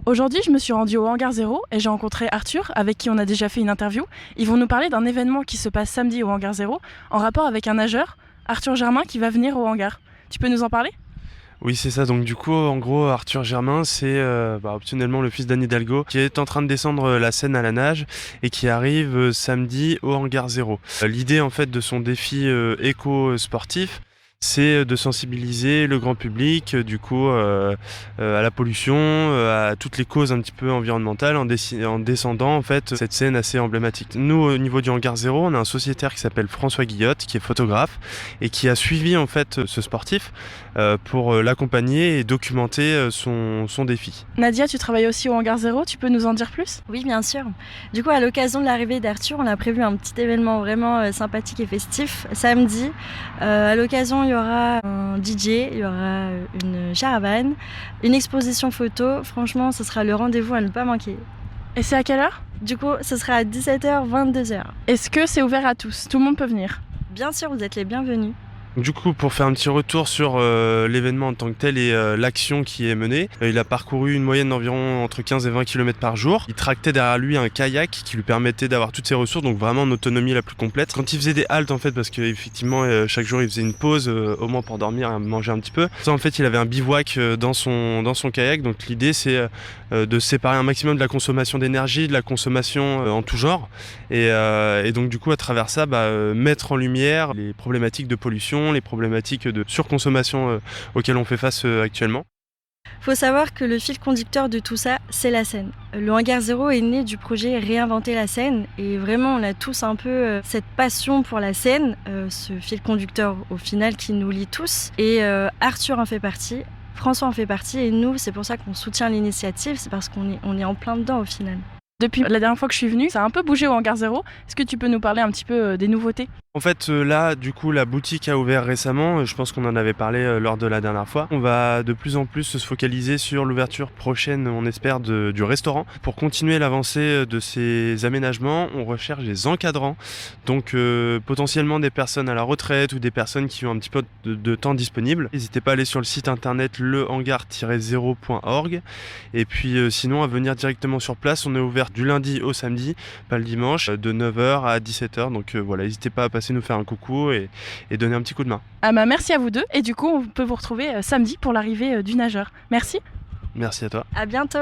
Aujourd'hui, je me suis rendue au Hangar 0 et j'ai rencontré Arthur, avec qui on a déjà fait une interview. Ils vont nous parler d'un événement qui se passe samedi au Hangar 0 en rapport avec un nageur, Arthur Germain, qui va venir au hangar. Tu peux nous en parler? Oui, c'est ça. Donc du coup, en gros, Arthur Germain, c'est optionnellement le fils d'Anne Hidalgo qui est en train de descendre la Seine à la nage et qui arrive samedi au Hangar 0. L'idée en fait de son défi éco-sportif, c'est de sensibiliser le grand public à la pollution, à toutes les causes un petit peu environnementales en descendant en fait cette scène assez emblématique. Nous, au niveau du Hangar 0, on a un sociétaire qui s'appelle François Guillotte, qui est photographe et qui a suivi en fait ce sportif pour l'accompagner et documenter son défi. Nadia, tu travailles aussi au Hangar 0, tu peux nous en dire plus? Oui, bien sûr. Du coup, à l'occasion de l'arrivée d'Arthur, on a prévu un petit événement vraiment sympathique et festif samedi. À l'occasion, il y aura un DJ, il y aura une caravane, une exposition photo. Franchement, ce sera le rendez-vous à ne pas manquer. Et c'est à quelle heure? Du coup, ce sera à 17h, 22h. Est-ce que c'est ouvert à tous? Tout le monde peut venir? Bien sûr, vous êtes les bienvenus. Du coup, pour faire un petit retour sur l'événement en tant que tel et l'action qui est menée, il a parcouru une moyenne d'environ entre 15 et 20 km par jour. Il tractait derrière lui un kayak qui lui permettait d'avoir toutes ses ressources, donc vraiment en autonomie la plus complète. Quand il faisait des haltes, en fait, parce qu'effectivement, chaque jour, il faisait une pause, au moins pour dormir et manger un petit peu. Ça, en fait, il avait un bivouac dans son kayak, donc l'idée, c'est de séparer un maximum de la consommation d'énergie, de la consommation en tout genre. Et donc, du coup, à travers ça, mettre en lumière les problématiques de pollution, les problématiques de surconsommation auxquelles on fait face actuellement. Faut savoir que le fil conducteur de tout ça, c'est la Seine. Le Hangar 0 est né du projet Réinventer la Seine et vraiment on a tous un peu cette passion pour la Seine, ce fil conducteur au final qui nous lie tous. Et Arthur en fait partie, François en fait partie et nous c'est pour ça qu'on soutient l'initiative, c'est parce qu'on est en plein dedans au final. Depuis la dernière fois que je suis venue, ça a un peu bougé au Hangar 0. Est-ce que tu peux nous parler un petit peu des nouveautés? En fait, là, du coup, la boutique a ouvert récemment. Je pense qu'on en avait parlé lors de la dernière fois. On va de plus en plus se focaliser sur l'ouverture prochaine, on espère, du restaurant. Pour continuer l'avancée de ces aménagements, on recherche des encadrants. Donc, potentiellement des personnes à la retraite ou des personnes qui ont un petit peu de temps disponible. N'hésitez pas à aller sur le site internet lehangar-0.org. Et puis, sinon, à venir directement sur place. On est ouvert du lundi au samedi, pas le dimanche, de 9h à 17h. Donc, voilà, n'hésitez pas à passer nous faire un coucou et donner un petit coup de main. Ah bah merci à vous deux et du coup on peut vous retrouver samedi pour l'arrivée du nageur. Merci. Merci à toi. À bientôt.